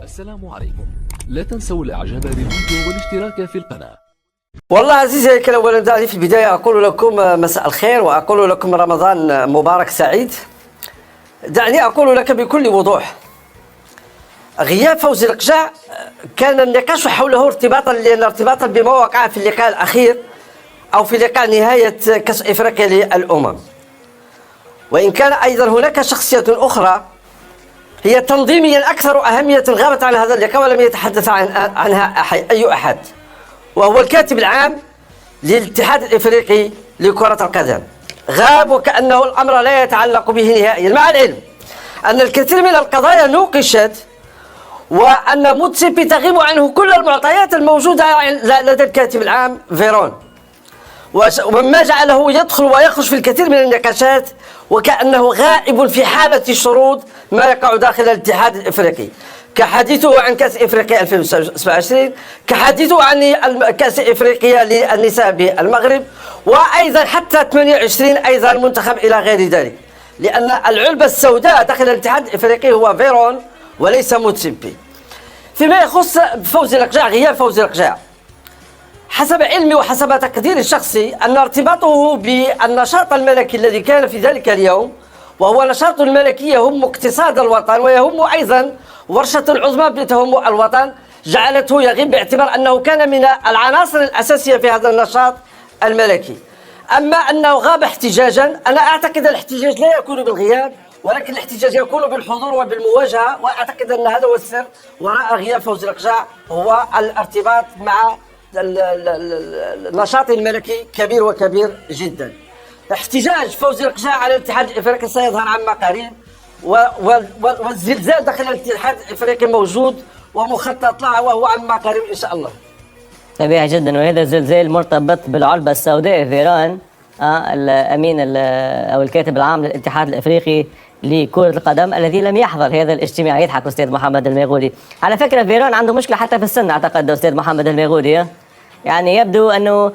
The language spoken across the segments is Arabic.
السلام عليكم. لا تنسوا الاعجاب بالفيديو والاشتراك في القناة. والله عزيزي الكرام، اولا دعني في البدايه اقول لكم مساء الخير واقول لكم رمضان مبارك سعيد. دعني اقول لك بكل وضوح، غياب فوزي القجع كان النقاش حوله ارتباطا بما وقع في اللقاء الاخير او في لقاء نهايه كاس افريقيا للامم، وان كان ايضا هناك شخصيه اخرى هي تنظيميا اكثر اهميه غابت عن هذا اللقاء ولم يتحدث عنها اي احد، وهو الكاتب العام للاتحاد الافريقي لكرة القدم. غاب وكأنه الامر لا يتعلق به نهائيا، مع العلم ان الكثير من القضايا نوقشت وان موتسيبي تغيب عنه كل المعطيات الموجودة لدى الكاتب العام فيرون، ومما جعله يدخل ويخرج في الكثير من النقاشات وكأنه غائب في حالة شرود ما يقع داخل الاتحاد الافريقي، كحديثه عن كأس إفريقيا 2027، كحديثه عن كأس إفريقيا للنساء بالمغرب، وأيضا حتى 28 أيضا المنتخب إلى غير ذلك، لأن العلبة السوداء داخل الاتحاد الإفريقي هو فيرون وليس موتسيبي. فيما يخص فوزي القجع، غياب فوزي القجع حسب علمي وحسب تقديري الشخصي أن ارتباطه بالنشاط الملكي الذي كان في ذلك اليوم، وهو نشاط الملكي يهم اقتصاد الوطن ويهم أيضا ورشة عظمى تهم الوطن، جعلته يغيب باعتبار أنه كان من العناصر الأساسية في هذا النشاط الملكي. أما أنه غاب احتجاجا، أنا أعتقد الاحتجاج لا يكون بالغياب ولكن الاحتجاج يكون بالحضور وبالمواجهة، وأعتقد أن هذا هو السر وراء غياب فوزي القجع، هو الارتباط مع النشاط الملكي كبير وكبير جدا. احتجاج فوزي القجع على الاتحاد الافريقي سيظهر عما قريب، والزلزال داخل الاتحاد الافريقي موجود ومخطط له وهو عما قريب ان شاء الله. طبيعي جدا، وهذا الزلزال مرتبط بالعلبة السوداء فيران، الامين او الكاتب العام للاتحاد الافريقي لكرة القدم الذي لم يحضر هذا الاجتماع. يضحك استاذ محمد الميغودي. على فكرة فيران عنده مشكلة حتى في السن، اعتقد استاذ محمد الميغودي، يعني يبدو انه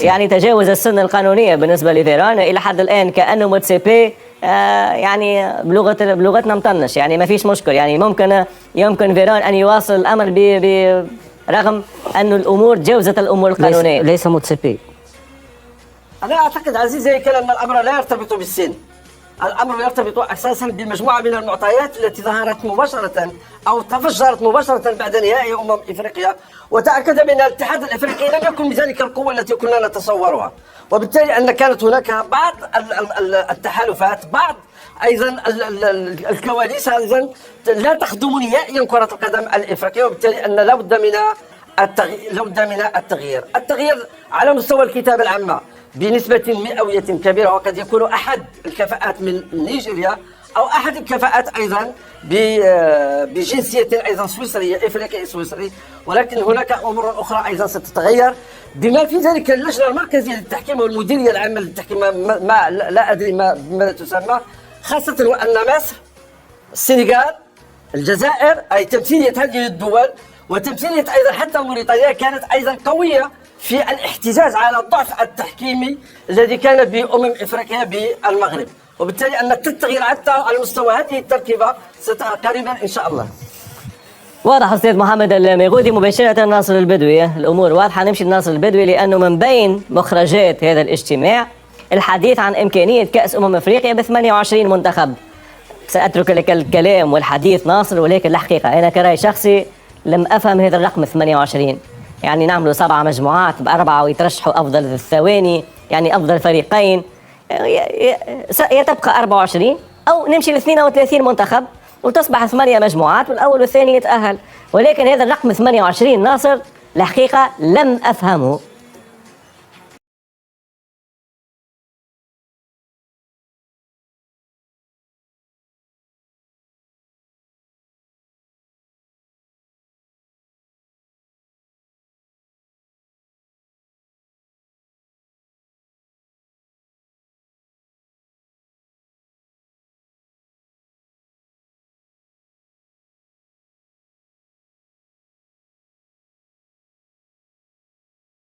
يعني تجاوز السن القانونية بالنسبة لفيران الى حد الان، كانه موتسيبي يعني بلغتنا مطنش، يعني ما فيش مشكل، يعني يمكن فيران ان يواصل الامر رغم أن الامور جاوزت الامور القانونية. ليس موتسيبي. انا اعتقد عزيزي الكرام ان الامر لا يرتبط بالسن، الامر يرتبط اساسا بمجموعه من المعطيات التي ظهرت مباشره او تفجرت مباشره بعد نهائي افريقيا، وتاكد من الاتحاد الافريقي لم يكن بذلك القوه التي كنا نتصورها، وبالتالي ان كانت هناك بعض التحالفات، بعض ايضا الكواليس ايضا لا تخدم نهائيا كره القدم الافريقيه، وبالتالي ان لابد من التغيير على مستوى الكتابه العامه بنسبة مئوية كبيرة، وقد يكون أحد الكفاءات من نيجيريا أو أحد الكفاءات أيضا بجنسية أيضا سويسرية، إفريقي سويسري، ولكن هناك أمور أخرى أيضا ستتغير بما في ذلك اللجنة المركزية للتحكيم والمديرية العامة للتحكيم، ما لا أدري ماذا تسمى، خاصة وأن مصر، السنغال، الجزائر، أي تمثيلية هذه الدول وتمثيلية أيضا حتى موريتانيا كانت أيضا قوية في الاحتجاج على الضعف التحكيمي الذي كان بأمم إفريقيا بالمغرب، وبالتالي أن التغيير حتى على مستوى هذه التركيبة قريبا إن شاء الله. واضح أستاذ محمد الميغودي. مباشرة ناصر البدوي، الأمور واضحة، نمشي لناصر البدوي، لأنه من بين مخرجات هذا الاجتماع الحديث عن إمكانية كأس أفريقيا ب 28 منتخب. سأترك لك الكلام والحديث ناصر، ولكن الحقيقة أنا كرأي شخصي لم أفهم هذا الرقم 28. يعني نعملوا 7 مجموعات ب4 ويترشحوا أفضل الثواني، يعني أفضل فريقين، يتبقى 24 أو نمشي ل 32 منتخب وتصبح 8 مجموعات والأول والثاني يتأهل. ولكن هذا الرقم 28 ناصر الحقيقة لم أفهمه.